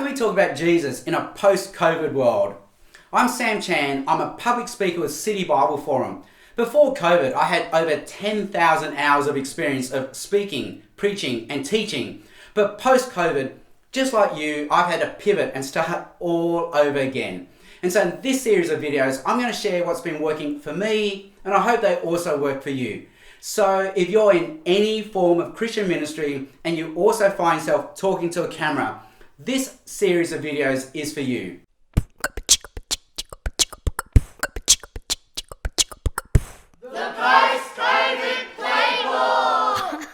can we talk about Jesus in a post-COVID world? I'm Sam Chan. I'm a public speaker with City Bible Forum. Before COVID, I had over 10,000 hours of experience of speaking, preaching, and teaching. But post-COVID, just like you, I've had to pivot and start all over again. And so in this series of videos, I'm going to share what's been working for me, and I hope they also work for you. So if you're in any form of Christian ministry and you also find yourself talking to a camera, this series of videos is for you. The Post-COVID Playbook!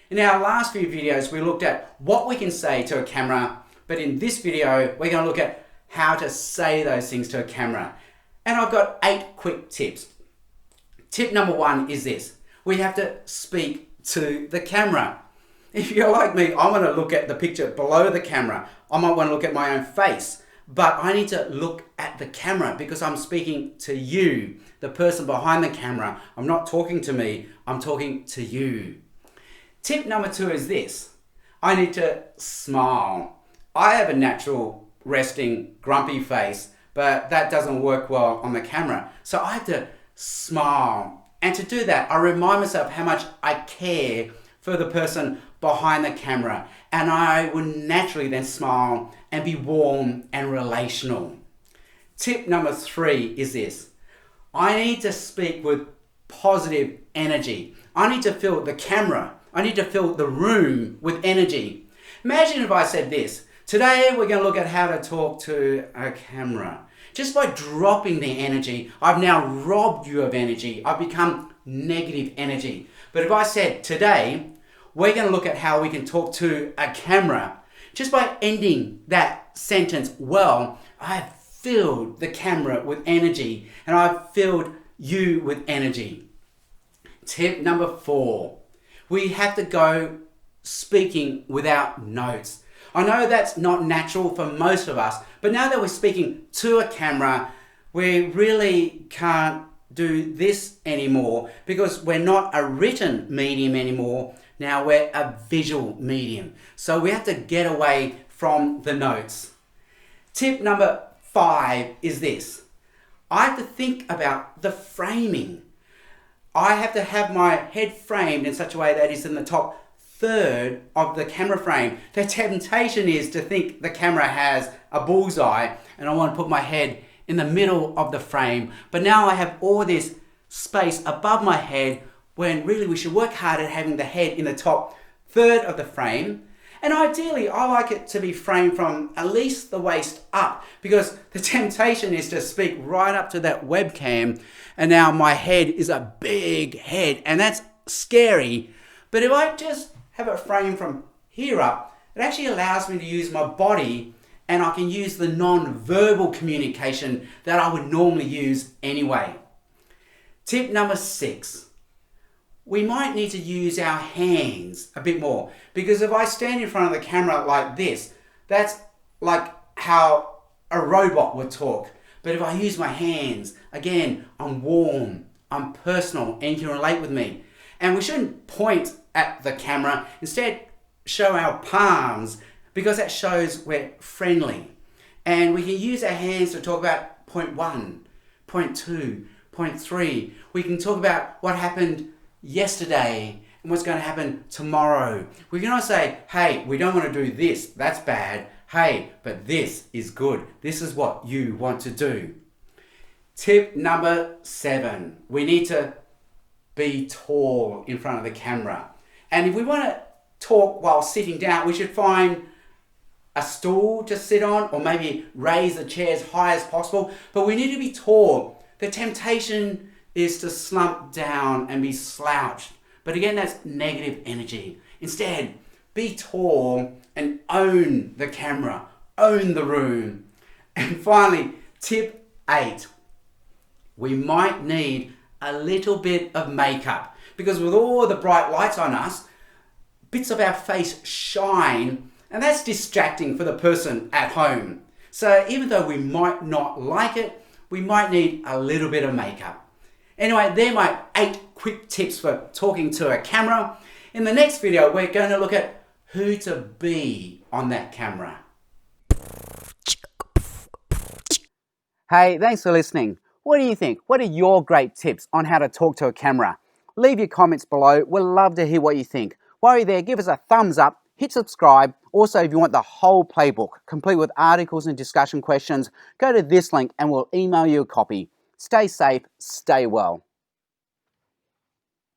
In our last few videos, we looked at what we can say to a camera, but in this video, we're going to look at how to say those things to a camera. And I've got 8 quick tips. Tip number 1 is this. We have to speak to the camera. If you're like me, I want to look at the picture below the camera. I might want to look at my own face, but I need to look at the camera because I'm speaking to you, the person behind the camera. I'm not talking to me, I'm talking to you. Tip number 2 is this. I need to smile. I have a natural resting, grumpy face, but that doesn't work well on the camera. So I have to smile. And to do that, I remind myself how much I care for the person behind the camera. And I will naturally then smile and be warm and relational. Tip number 3 is this. I need to speak with positive energy. I need to fill the camera. I need to fill the room with energy. Imagine if I said this. Today we're going to look at how to talk to a camera. Just by dropping the energy, I've now robbed you of energy. I've become negative energy. But if I said today, we're going to look at how we can talk to a camera. Just by ending that sentence well, I've filled the camera with energy and I've filled you with energy. Tip number 4, we have to go speaking without notes. I know that's not natural for most of us, but now that we're speaking to a camera, we really can't do this anymore because we're not a written medium anymore. Now we're a visual medium. So we have to get away from the notes. Tip number 5 is this. I have to think about the framing. I have to have my head framed in such a way that it's in the top third of the camera frame. The temptation is to think the camera has a bullseye and I want to put my head in the middle of the frame. But now I have all this space above my head when really we should work hard at having the head in the top third of the frame. And ideally, I like it to be framed from at least the waist up because the temptation is to speak right up to that webcam and now my head is a big head and that's scary. But if I just have it framed from here up, it actually allows me to use my body and I can use the non-verbal communication that I would normally use anyway. Tip number 6. We might need to use our hands a bit more because if I stand in front of the camera like this, that's like how a robot would talk. But if I use my hands, again, I'm warm, I'm personal, and you can relate with me. And we shouldn't point at the camera, instead show our palms because that shows we're friendly. And we can use our hands to talk about point 1, point 2, point 3. We can talk about what happened yesterday and what's going to happen tomorrow. We can also say, hey, we don't want to do this, that's bad. Hey, but this is good. This is what you want to do. Tip number 7, we need to be tall in front of the camera. And if we want to talk while sitting down, we should find a stool to sit on or maybe raise the chair as high as possible. But we need to be tall. The temptation is to slump down and be slouched. But again, that's negative energy. Instead, be tall and own the camera, own the room. And finally, tip 8. We might need a little bit of makeup because with all the bright lights on us, bits of our face shine and that's distracting for the person at home. So even though we might not like it, we might need a little bit of makeup. Anyway, they're my 8 quick tips for talking to a camera. In the next video, we're going to look at who to be on that camera. Hey, thanks for listening. What do you think? What are your great tips on how to talk to a camera? Leave your comments below. We'd love to hear what you think. While you're there, give us a thumbs up, hit subscribe. Also, if you want the whole playbook, complete with articles and discussion questions, go to this link and we'll email you a copy. Stay safe, stay well.